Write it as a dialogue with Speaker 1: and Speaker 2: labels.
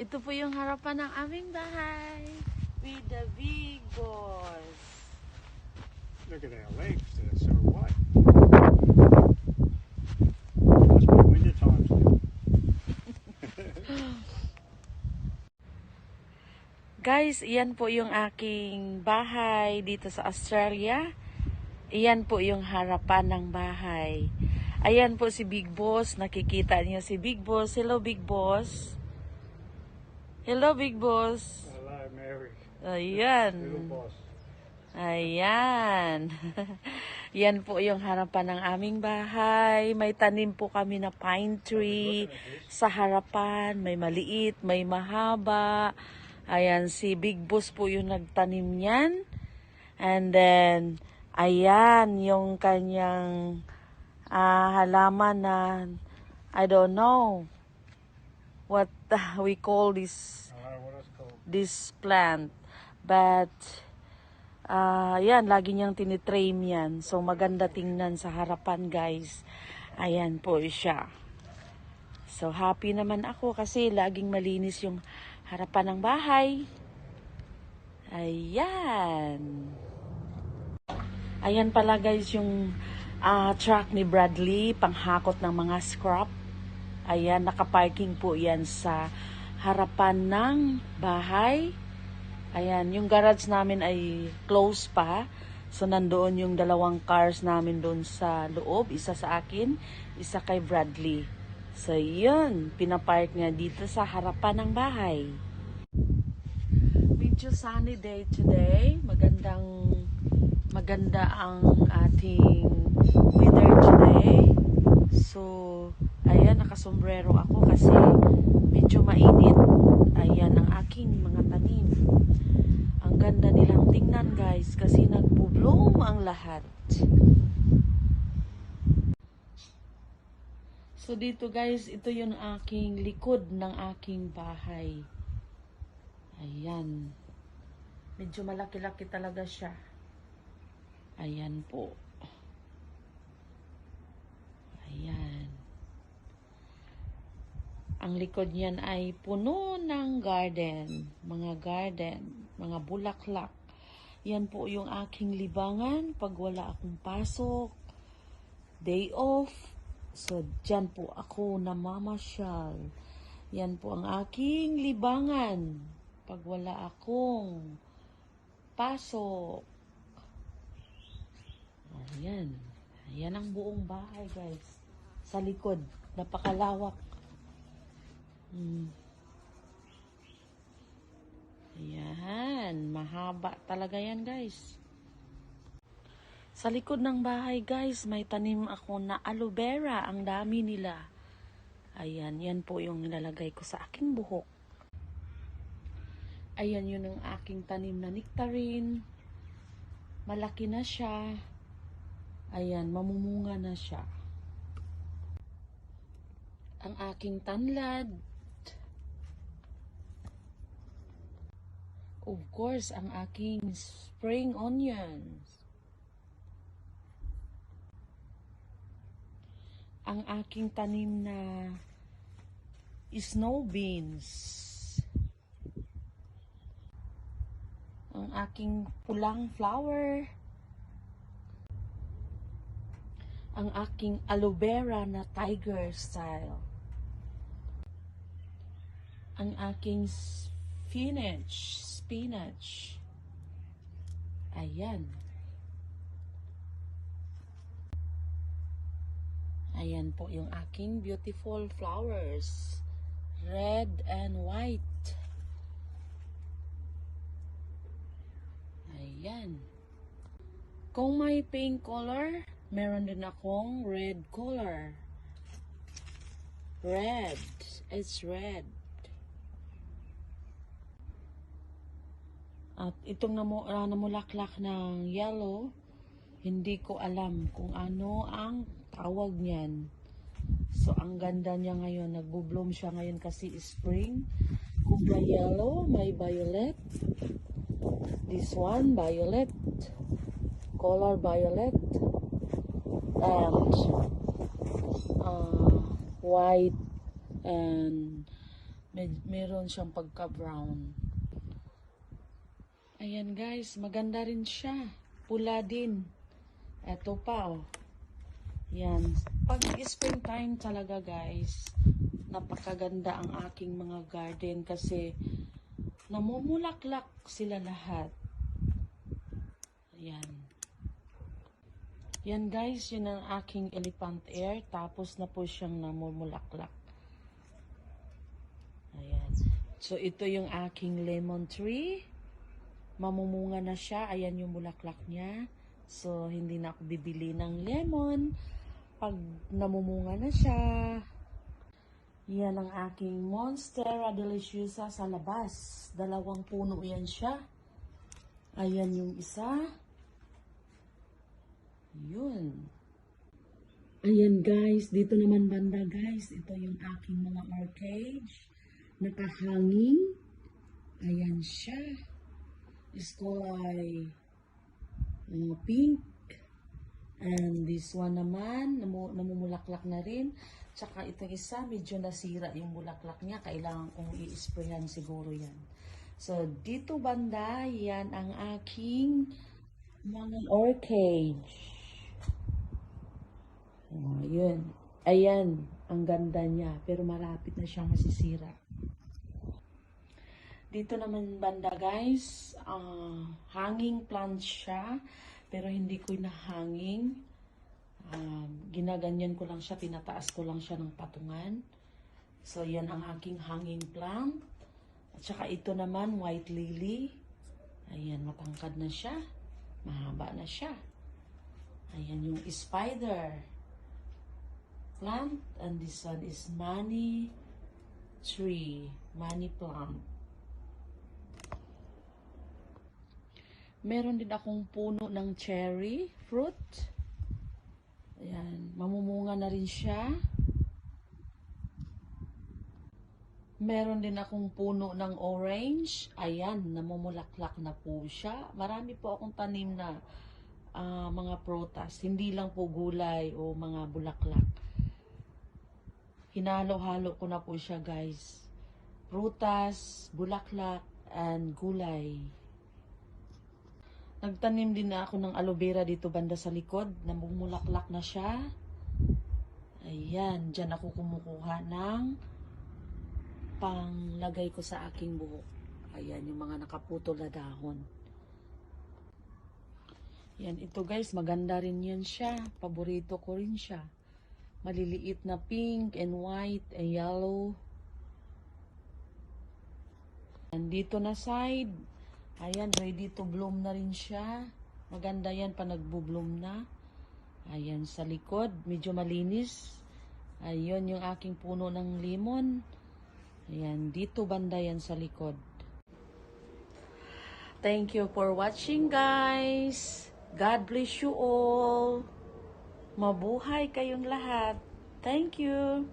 Speaker 1: Ito po yung harapan ng aming bahay with the big boss.
Speaker 2: Look at our legs, they're so white. Must be winter times now.
Speaker 1: Guys, iyan po yung aking bahay dito sa Australia. Iyan po yung harapan ng bahay. Ayan po si Big Boss. Nakikita niyo si Big Boss. Hello, Big Boss. Hello, Big Boss.
Speaker 2: Hello, Mary.
Speaker 1: Ayan.
Speaker 2: Little boss.
Speaker 1: Ayan. Yan po yung harapan ng aming bahay. May tanim po kami na pine tree sa harapan. May maliit, may mahaba. Ayan, si Big Boss po yung nagtanim niyan. And then, ayan, yung kanyang halaman na, I don't know what we call this,
Speaker 2: I don't know what it's called.
Speaker 1: this plant. But, yan, lagi niyang tinitrain yan. So, maganda tingnan sa harapan, guys. Ayan po siya. So, happy naman ako kasi laging malinis yung harapan ng bahay. Ayan. Ayan pala, guys, yung truck ni Bradley, panghakot ng mga scrap. Ayan, nakaparking po yan sa harapan ng bahay. Ayan, yung garage namin ay close pa. So, nandoon yung dalawang cars namin doon sa loob. Isa sa akin, isa kay Bradley. So, yun. Pinapark niya dito sa harapan ng bahay. Medyo sunny day today. Maganda ang ating weather today. So, ayan, nakasombrero ako kasi medyo mainit. Ayan ang aking mga tanim. Ang ganda nilang tingnan, guys, kasi nagbo-bloom ang lahat. So, dito, guys, ito yung aking likod ng aking bahay. Ayan. Medyo malaki-laki talaga siya. Ayan po. Ayan. Ang likod niyan ay puno ng garden, mga bulaklak. Yan po yung aking libangan pag wala akong pasok, day off. So, dyan po ako namamasyal. Yan po ang aking libangan pag wala akong pasok. Ayan. Ayan ang buong bahay, guys. Sa likod. Napakalawak. Ayan. Mahaba talaga yan, guys. Sa likod ng bahay, guys, may tanim ako na aloe vera. Ang dami nila. Ayan. Yan po yung nilalagay ko sa aking buhok. Ayan yun ang aking tanim na nectarine. Malaki na siya. Ayan, mamumunga na siya. Ang aking tanlad. Of course, ang aking spring onions. Ang aking tanim na snow beans. Ang aking pulang flower. Ang aking aloe vera na tiger style. Ang aking spinach. Ayan. Ayan po yung aking beautiful flowers. Red and white. Ayan. Kung may pink color, meron din akong red color. Red. It's red. At itong namulaklak ng yellow, hindi ko alam kung ano ang tawag niyan. So, ang ganda niya ngayon. Nagbo-bloom siya ngayon kasi spring. Kung may yellow, may violet. This one, violet. Color violet. And white and Meron siyang pagka-brown. Ayan guys, maganda rin siya. Pula din. Eto pa oh. Yan. Pag springtime talaga guys, napakaganda ang aking mga garden kasi namumulaklak sila lahat. Ayan. Yan guys, yun ang aking elephant ear. Tapos na po siyang namumulaklak. Ayan. So ito yung aking lemon tree. Mamumunga na siya. Ayan yung bulaklak niya. So hindi na ako bibili ng lemon pag namumunga na siya. Yan ang aking Monstera Deliciosa sa labas. 2 puno yan siya. Ayan yung isa. Yun. Ayan guys, dito naman banda guys, ito yung aking mga orchids. Nakahanging. Ayan siya. It's kulay pink. And this one naman, namumulaklak na rin. Tsaka itong isa, medyo nasira yung bulaklak niya. Kailangan kong i-sprayan siguro yan. So, dito banda, yan ang aking mga orchids. Oh, yun. Ayan, ang ganda niya. Pero malapit na siyang masisira. Dito naman banda guys, hanging plant siya. Pero hindi ko nahanging. Ginaganyan ko lang siya, pinataas ko lang siya ng patungan. So, yan ang aking hanging plant. At saka ito naman, white lily. Ayan, matangkad na siya. Mahaba na siya. Ayan yung spider plant. And this one is money tree. Money plant. Meron din akong puno ng cherry fruit. Ayan, mamumunga na rin siya. Meron din akong puno ng orange. Ayan, namumulaklak na po siya. Marami po akong tanim na mga prutas. Hindi lang po gulay o mga bulaklak. Hinalo-halo ko na po siya guys. Prutas, bulaklak, and gulay. Nagtanim din na ako ng aloe vera dito banda sa likod. Namumulaklak na siya. Ayan, dyan ako kumukuha ng panglagay ko sa aking buhok. Ayan, yung mga nakaputol na dahon. Yan, ito guys, maganda rin yan siya. Paborito ko rin siya. Maliliit na pink and white and yellow. Andito na side. Ayan, ready to bloom na rin siya. Maganda yan pa nagbo-bloom na. Ayan, sa likod, medyo malinis. Ayun, yung aking puno ng lemon. Ayan, dito banda yan sa likod. Thank you for watching, guys. God bless you all. Mabuhay kayong lahat. Thank you.